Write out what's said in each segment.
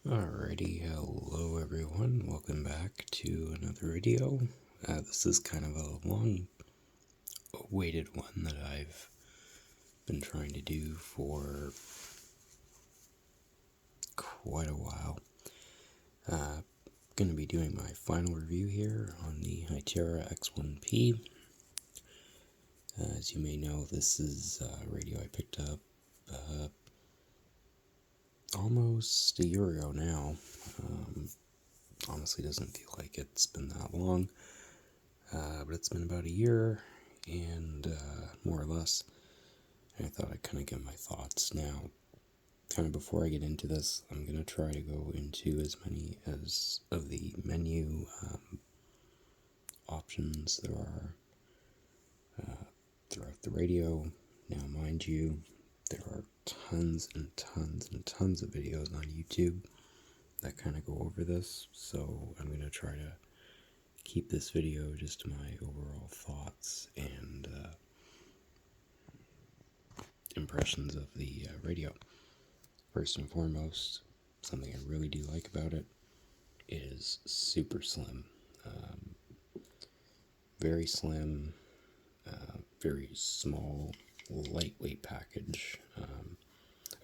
Alrighty, hello everyone, welcome back to another video. This is kind of a long awaited one that I've been trying to do for quite a while. Going to be doing my final review here on the Hytera X1p. As you may know, this is a radio I picked up almost a year ago now. Honestly, doesn't feel like it's been that long, but it's been about a year and more or less. And I thought I'd kind of give my thoughts now. Kind of before I get into this, I'm going to try to go into as many as of the menu options there are throughout the radio. Now, mind you, there are tons and tons and tons of videos on YouTube that kind of go over this, so I'm going to try to keep this video just to my overall thoughts and impressions of the radio. First and foremost, something I really do like about it is super slim. Very slim, very small, lightweight package.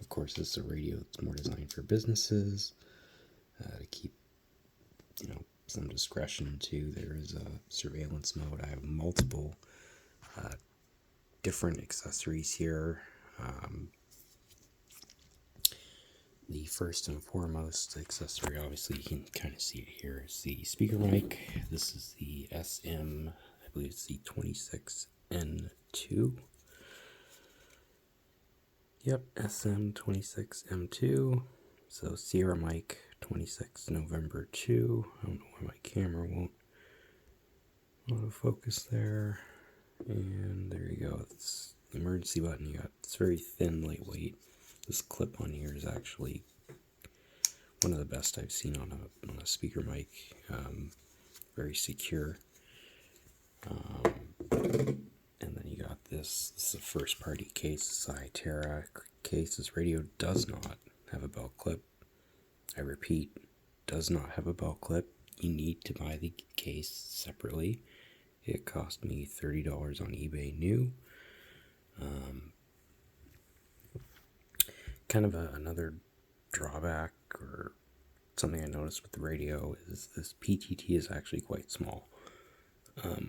Of course, this is a radio that's more designed for businesses to keep, some discretion too. There is a surveillance mode. I have multiple different accessories here. The first and foremost accessory, obviously you can kind of see it here, is the speaker mic. This is the SM, I believe it's the 26N2. Yep, SM26M2. So Sierra mic 26 November 2. I don't know why my camera won't autofocus there. And there you go. It's the emergency button. You got, it's very thin, lightweight. This clip on here is actually one of the best I've seen on a speaker mic. Very secure. And then you got this. This is a first party case. This is a Hytera case. This radio does not have a belt clip. I repeat, does not have a belt clip. You need to buy the case separately. It cost me $30 on eBay new. Kind of another drawback or something I noticed with the radio is this PTT is actually quite small.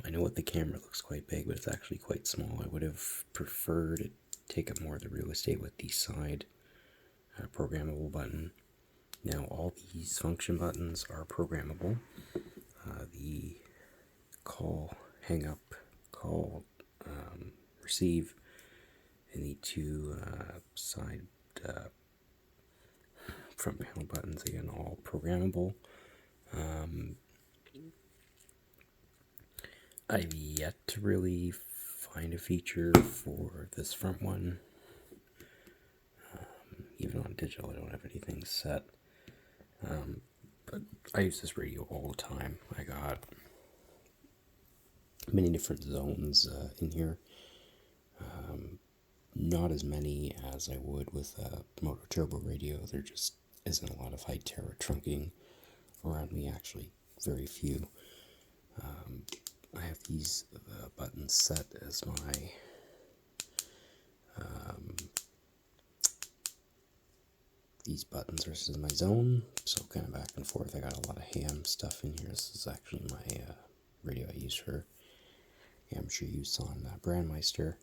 I know with the camera it looks quite big, but it's actually quite small. I would have preferred to take up more of the real estate with the side programmable button. Now all these function buttons are programmable. The call, hang up, call, receive, and the two side front panel buttons, again, all programmable. I've yet to really find a feature for this front one. Even on digital, I don't have anything set. But I use this radio all the time. I got many different zones in here. Not as many as I would with a motor turbo radio. There just isn't a lot of Hytera trunking around me, actually, very few. I have these buttons set as my these buttons are as my zone, so kind of back and forth. I got a lot of ham stuff in here. This is actually my radio I use for amateur use on Brandmeister.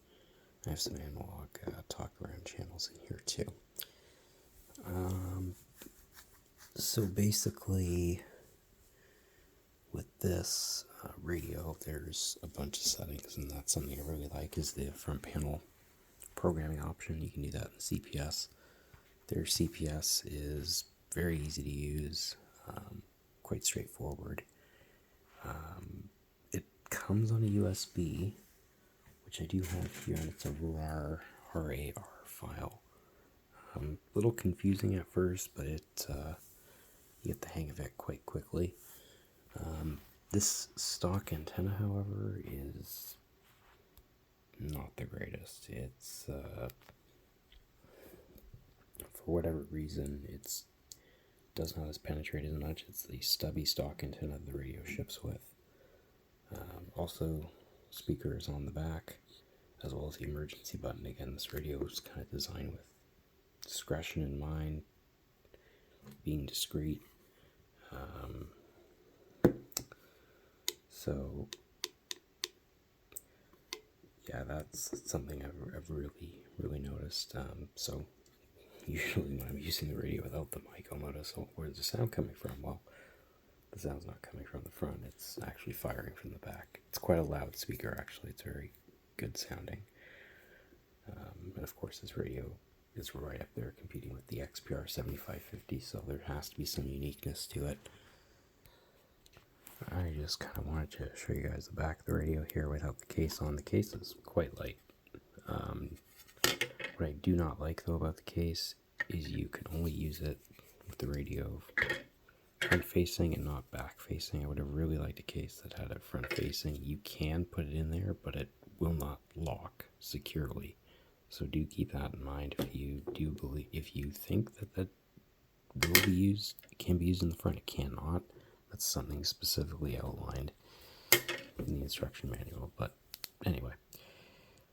I have some analog talk around channels in here too. So basically, with this radio, there's a bunch of settings, and that's something I really like is the front panel programming option. You can do that in the CPS. Their CPS is very easy to use, quite straightforward. It comes on a USB, which I do have here, and it's a RAR file. A little confusing at first, but you get the hang of it quite quickly. This stock antenna, however, is not the greatest. It's for whatever reason, it's does not as penetrate as much. It's the stubby stock antenna the radio ships with. Also, speakers on the back, as well as the emergency button. Again, this radio is kind of designed with discretion in mind, being discreet. So, yeah, that's something I've really noticed. So, usually when I'm using the radio without the mic, I'll notice, oh, where's the sound coming from? Well, the sound's not coming from the front, it's actually firing from the back. It's quite a loud speaker, actually. It's very good sounding. And of course, this radio is right up there competing with the XPR 7550, so there has to be some uniqueness to it. I just kind of wanted to show you guys the back of the radio here without the case on. The case is quite light. What I do not like, though, about the case is you can only use it with the radio front facing and not back facing. I would have really liked a case that had it front facing. You can put it in there, but it will not lock securely. So do keep that in mind if you think that will be used, it can be used in the front, it cannot. That's something specifically outlined in the instruction manual. But anyway,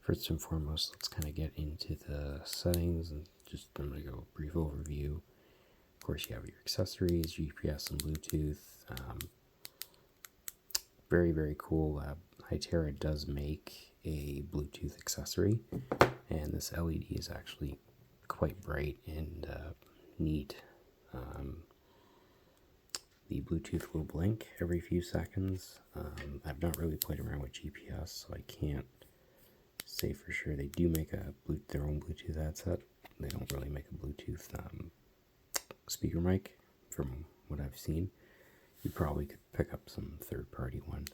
first and foremost, let's kind of get into the settings, and I'm going to go a brief overview. Of course, you have your accessories, GPS and Bluetooth. Very, very cool. Hytera does make a Bluetooth accessory, and this LED is actually quite bright and neat. The Bluetooth will blink every few seconds. I've not really played around with GPS, so I can't say for sure. They do make their own Bluetooth headset. They don't really make a Bluetooth speaker mic, from what I've seen. You probably could pick up some third-party one.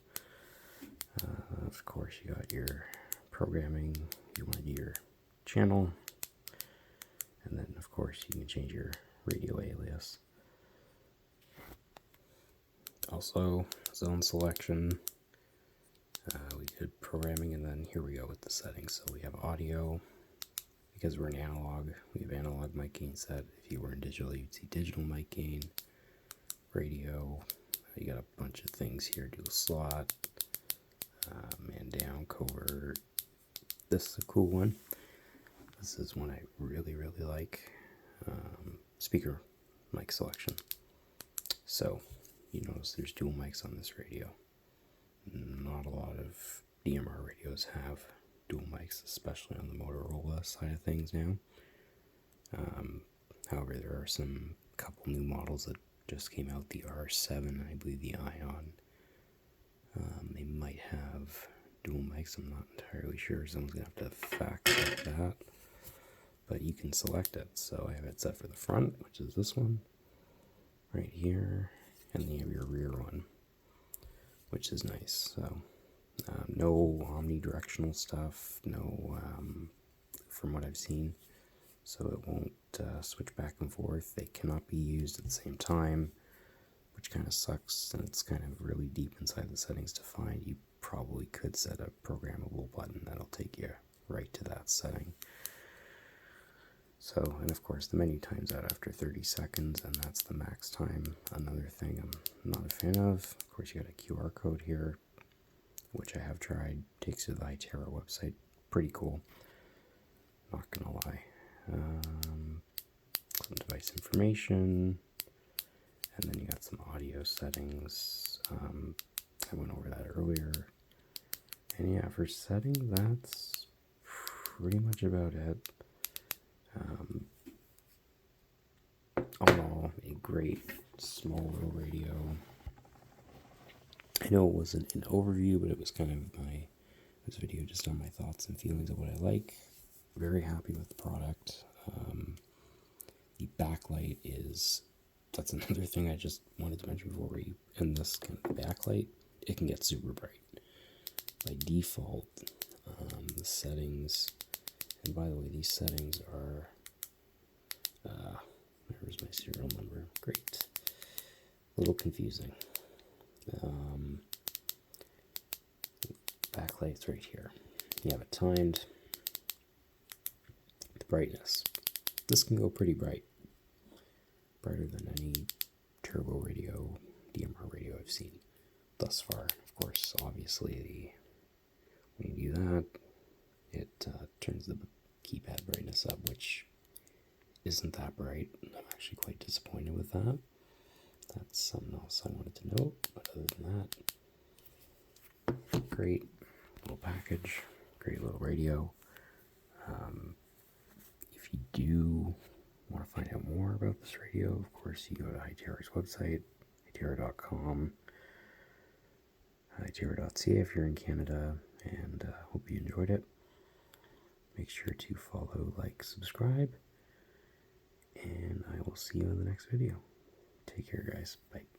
Of course, you got your programming. You want to do your channel, and then of course you can change your radio alias. Also, zone selection. We did programming, and then here we go with the settings. So we have audio. Because we're in analog, we have analog mic gain set. If you were in digital, you'd see digital mic gain. Radio, you got a bunch of things here. Dual slot, man down, covert. This is a cool one. This is one I really like. Speaker mic selection. So, you notice there's dual mics on this radio. Not a lot of DMR radios have dual mics, especially on the Motorola side of things now. However, there are some couple new models that just came out, the R7, I believe the Ion. They might have dual mics, I'm not entirely sure. Someone's going to have to fact check that. But you can select it. So I have it set for the front, which is this one, right here. And then you have your rear one, which is nice. So no omnidirectional stuff, no, from what I've seen. So it won't switch back and forth. They cannot be used at the same time, which kind of sucks, and it's kind of really deep inside the settings to find. You probably could set a programmable button that'll take you right to that setting. So, and of course the menu times out after 30 seconds, and that's the max time. Another thing I'm not a fan of. Of course, you got a QR code here, which I have tried. Takes you to the Hytera website. Pretty cool. Not gonna lie. Some device information, and then you got some audio settings. I went over that earlier. And yeah, for settings, that's pretty much about it. All in all, a great small little radio. I know it wasn't an overview, but it was kind of this video just on my thoughts and feelings of what I like. Very happy with the product. The backlight that's another thing I just wanted to mention before we end this. Backlight, it can get super bright. By default, the settings, and by the way, these settings are, where's my serial number? Great. A little confusing. Backlight's right here. You have it timed. The brightness. This can go pretty bright, brighter than any turbo radio, DMR radio I've seen thus far. Of course, obviously, when you do that, it turns the keypad brightness up, which isn't that bright. I'm actually quite disappointed with that. That's something else I wanted to note, but other than that, great little package, great little radio. If you do want to find out more about this radio, of course, you go to Hytera's website, hytera.com, hytera.ca if you're in Canada, and hope you enjoyed it. Make sure to follow, like, subscribe, and I will see you in the next video. Take care, guys. Bye.